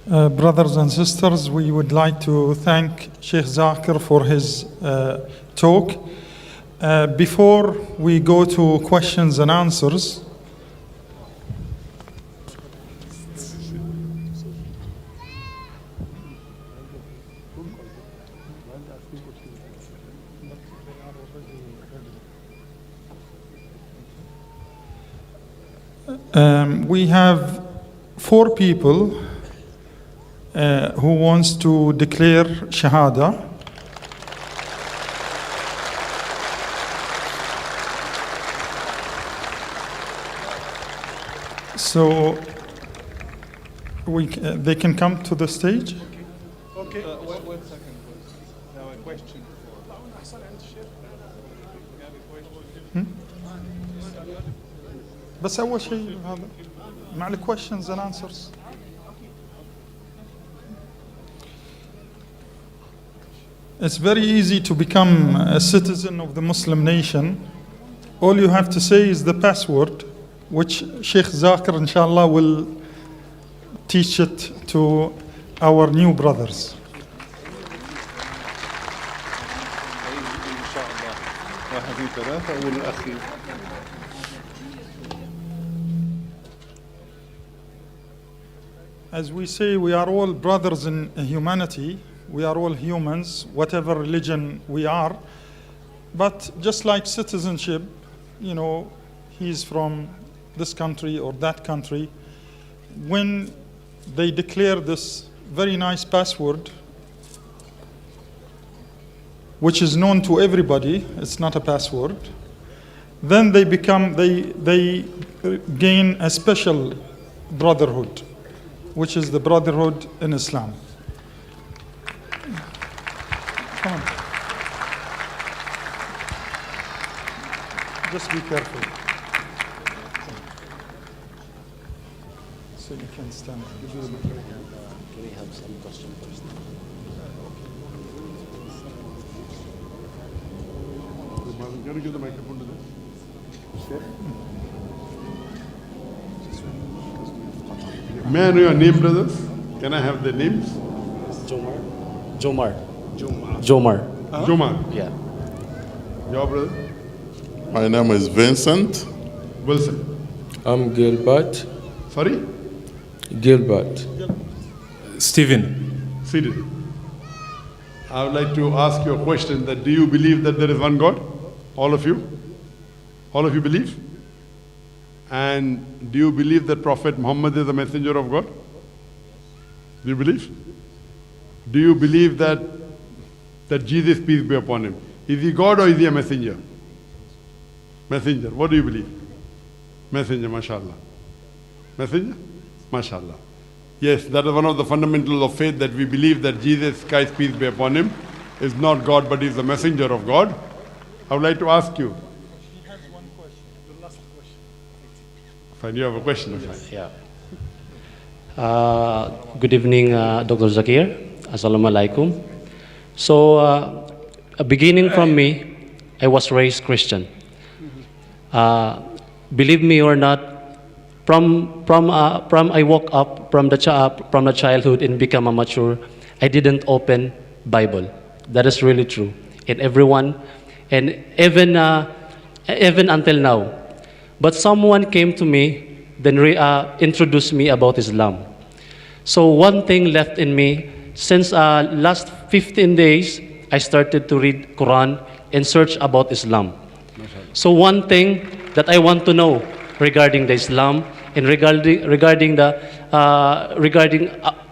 Brothers and sisters, we would like to thank Sheikh Zakir for his talk. Before we go to questions and answers, we have 4 people who wants to declare Shahada. So they can come to the stage. Okay. One second. Now a question. بس أول شيء هذا مع the questions and answers. It's very easy to become a citizen of the Muslim nation. All you have to say is the password, which Sheikh Zakir inshallah will teach it to our new brothers. As we say, we are all brothers in humanity. We are all humans, whatever religion we are. But just like citizenship, you know, he's from this country or that country. When they declare this very nice password, which is known to everybody, it's not a password, then they gain a special brotherhood, which is the brotherhood in Islam. Come on. Just be careful. So you can stand. Can we have some question first? Can you give the microphone to them? May I know your name, brothers? Can I have the names? Jomar. Jomar. Yeah. Your brother? My name is Vincent. Wilson. I'm Gilbert. Sorry? Gilbert. Stephen. Seated. I would like to ask you a question that do you believe that there is one God? All of you? All of you believe? And do you believe that Prophet Muhammad is a messenger of God? Do you believe? Do you believe that Jesus, peace be upon him, is he God or is he a messenger? Messenger. What do you believe? Messenger, mashallah. Messenger? Mashallah. Yes, that is one of the fundamentals of faith, that we believe that Jesus Christ, peace be upon him, is not God but is the messenger of God. I would like to ask you. He has one question, the last question. Fine, you have a question? Yeah. Good evening, Dr. Zakir. Assalamu alaikum. So, beginning from me, I was raised Christian. Believe me or not, from I woke up from the childhood and become a mature, I didn't open Bible. That is really true. And everyone, and even until now. But someone came to me, then introduced me about Islam. So one thing left in me, since last 15 days, I started to read Quran and search about Islam. So one thing that I want to know regarding the Islam and regarding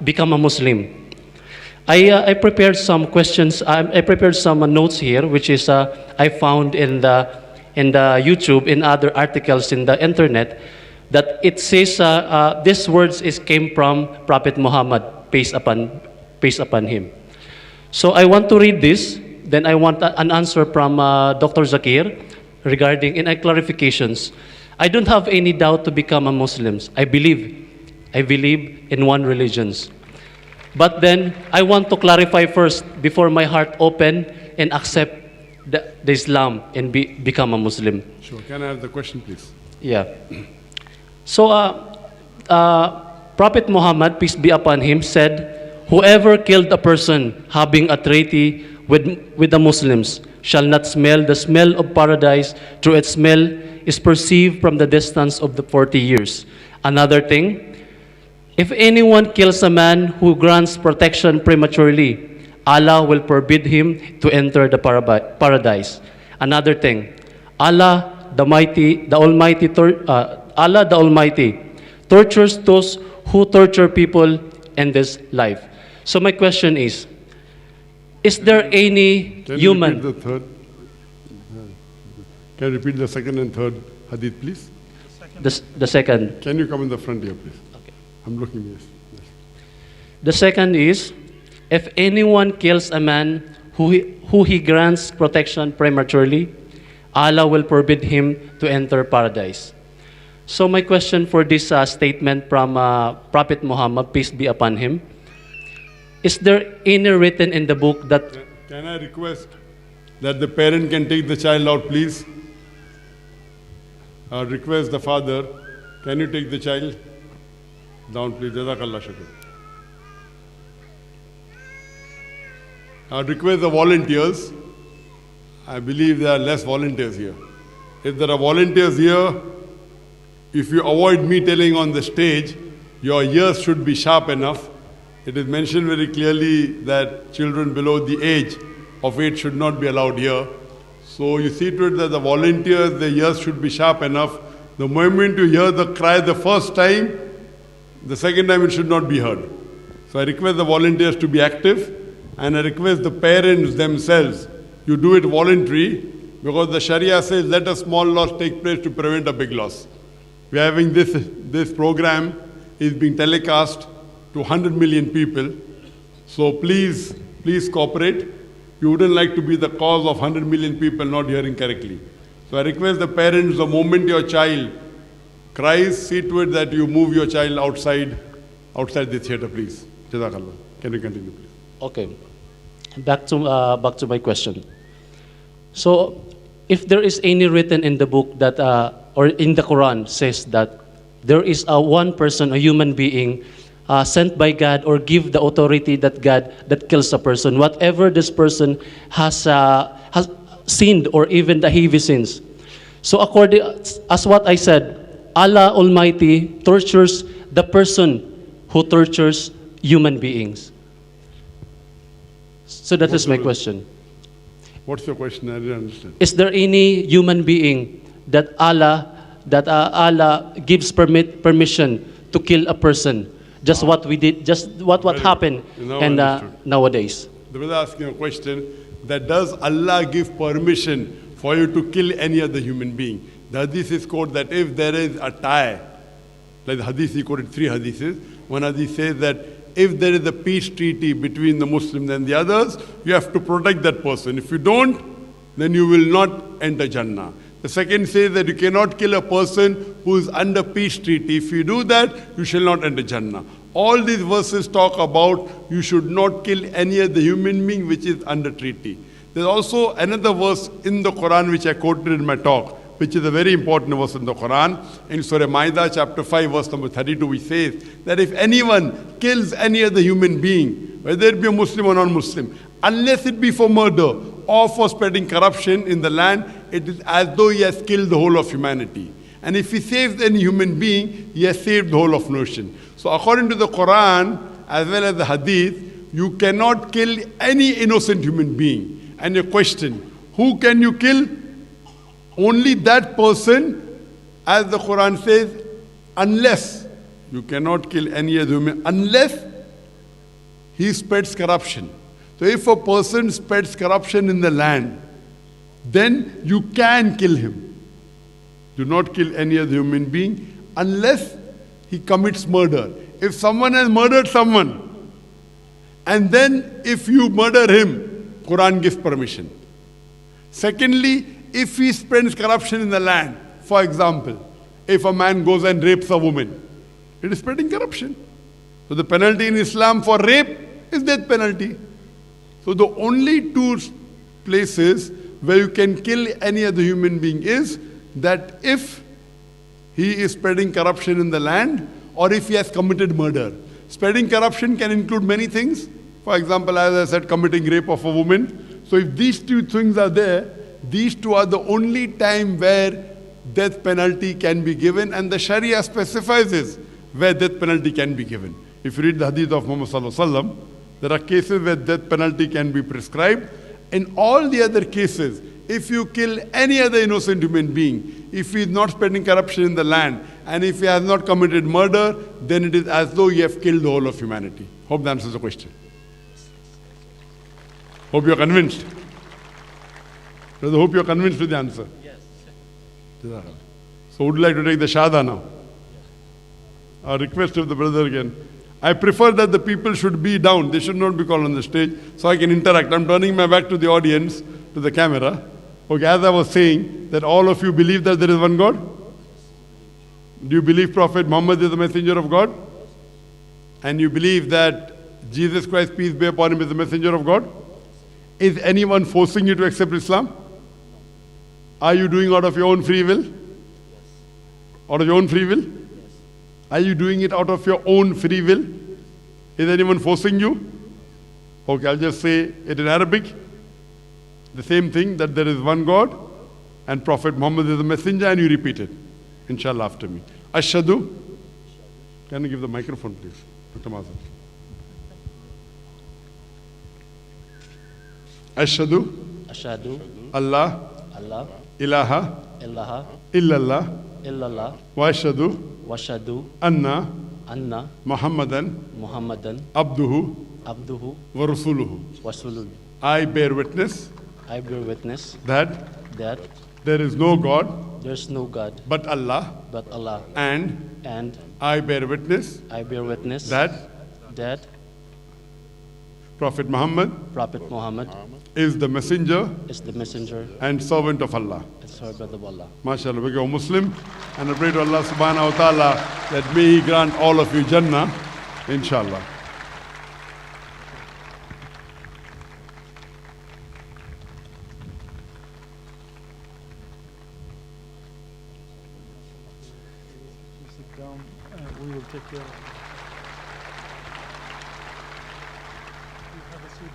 become a Muslim, I prepared some questions. I prepared some notes here, which is I found in the YouTube, in other articles in the internet, that it says these words came from Prophet Muhammad, peace upon him. So I want to read this. Then I want an answer from Dr. Zakir regarding clarifications. I don't have any doubt to become a Muslim. I believe in one religion. But then I want to clarify first before my heart open and accept the Islam and become a Muslim. Sure. Can I have the question, please? Yeah. So Prophet Muhammad, peace be upon him, said, "Whoever killed a person having a treaty with the Muslims shall not smell the smell of paradise, through its smell is perceived from the distance of the 40 years. Another thing, if anyone kills a man who grants protection prematurely, Allah will forbid him to enter the paradise. Another thing, Allah the Almighty tortures those who torture people in this life." So my question is there any Can you human? repeat the third? Can you repeat the second and third hadith, please? The second. Can you come in the front here, please? Okay. I'm looking, yes. The second is, if anyone kills a man who he grants protection prematurely, Allah will forbid him to enter paradise. So my question for this statement from Prophet Muhammad, peace be upon him, is there any written in the book that... Can I request that the parent can take the child out, please? Request the father, can you take the child down, please? Jazakallah shukr. Request the volunteers. I believe there are less volunteers here. If there are volunteers here, if you avoid me telling on the stage, your ears should be sharp enough. It is mentioned very clearly that children below the age of 8 should not be allowed here. So you see to it that the volunteers, their ears should be sharp enough. The moment you hear the cry the first time, the second time it should not be heard. So I request the volunteers to be active, and I request the parents themselves, you do it voluntary, because the Sharia says let a small loss take place to prevent a big loss. We are having this program is being telecast to 100 million people. So please cooperate. You wouldn't like to be the cause of 100 million people not hearing correctly. So I request the parents, the moment your child cries, see to it that you move your child outside the theater, please. Jazakallah. Can you continue, please? Okay. Back to my question. So, if there is any written in the book that, or in the Quran says that there is one person, a human being, sent by God or give the authority that kills a person, whatever this person has sinned or even the heavy sins. So according as what I said, Allah Almighty tortures the person who tortures human beings. So that is my question. What's your question? I didn't understand. Is there any human being that Allah gives permission to kill a person? Just what we did, just what happened and nowadays. The brother asking a question that does Allah give permission for you to kill any other human being? The hadith is quoted that if there is a tie, like the hadith he quoted 3 hadiths. One hadith says that if there is a peace treaty between the Muslims and the others, you have to protect that person. If you don't, then you will not enter Jannah. The second says that you cannot kill a person who is under peace treaty. If you do that, you shall not enter Jannah. All these verses talk about you should not kill any other human being which is under treaty. There's also another verse in the Quran which I quoted in my talk, which is a very important verse in the Quran. In Surah Ma'idah chapter 5 verse number 32, which says that if anyone kills any other human being, whether it be a Muslim or non-Muslim, unless it be for murder or for spreading corruption in the land, it is as though he has killed the whole of humanity. And if he saves any human being, he has saved the whole of nation. So according to the Quran, as well as the Hadith, you cannot kill any innocent human being. And your question, who can you kill? Only that person, as the Quran says, unless, you cannot kill any other human, unless he spreads corruption. So if a person spreads corruption in the land, then you can kill him. Do not kill any other human being unless he commits murder. If someone has murdered someone, and then if you murder him, Quran gives permission. Secondly, if he spreads corruption in the land, for example, if a man goes and rapes a woman, it is spreading corruption. So the penalty in Islam for rape is death penalty. So the only 2 places where you can kill any other human being is that if he is spreading corruption in the land, or if he has committed murder. Spreading corruption can include many things. For example, as I said, committing rape of a woman. So if these two things are there, these two are the only time where death penalty can be given, and the Sharia specifies this, where death penalty can be given. If you read the hadith of Muhammad sallallahu alaihi wasallam, there are cases where death penalty can be prescribed. In all the other cases, if you kill any other innocent human being, if he is not spreading corruption in the land, and if he has not committed murder, then it is as though you have killed the whole of humanity. Hope that answers the question. Hope you are convinced. Brother, hope you are convinced with the answer. Yes. So would you like to take the Shahada now? A request of the brother again. I prefer that the people should be down. They should not be called on the stage so I can interact. I'm turning my back to the audience, to the camera. Okay, as I was saying, that all of you believe that there is one God? Do you believe Prophet Muhammad is the messenger of God? And you believe that Jesus Christ, peace be upon him, is the messenger of God? Is anyone forcing you to accept Islam? Are you doing out of your own free will? Out of your own free will? Are you doing it out of your own free will? Is anyone forcing you? Okay, I'll just say it in Arabic. The same thing, that there is one God and Prophet Muhammad is the messenger, and you repeat it, inshallah, after me. Ashhadu. Can you give the microphone, please? Dr. Mazhar. Ashhadu. Ashhadu. Allah. Allah. Ilaha. Ilaha. Illallah. Illallah. Wa ashhadu. Washhadu. Anna. Anna. Muhammadan. Muhammadan. Abduhu. Abduhu. Wa rasuluhu. Wasulul. I bear witness I bear witness that that there is no God there's no God but Allah, but Allah, and I I bear witness bear witness that Prophet Muhammad Prophet Muhammad is the messenger is the messenger and servant of Allah. and servant of Allah. MashaAllah, we go Muslim, and I pray to Allah subhanahu wa ta'ala that may He grant all of you Jannah, inshallah. Sit down, we will take care of it. You have a seat.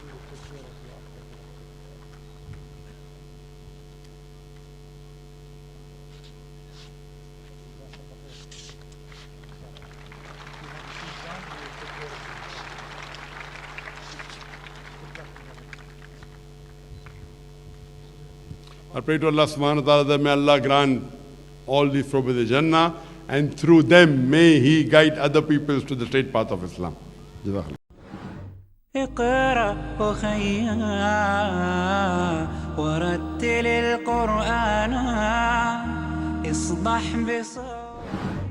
We will take care of you after. I pray to Allah subhanahu wa ta'ala that may Allah grant all these for the Jannah, and through them may He guide other peoples to the straight path of Islam. Jazakallah. اقرأ أخيا ورتل القرآن اصبح بصوت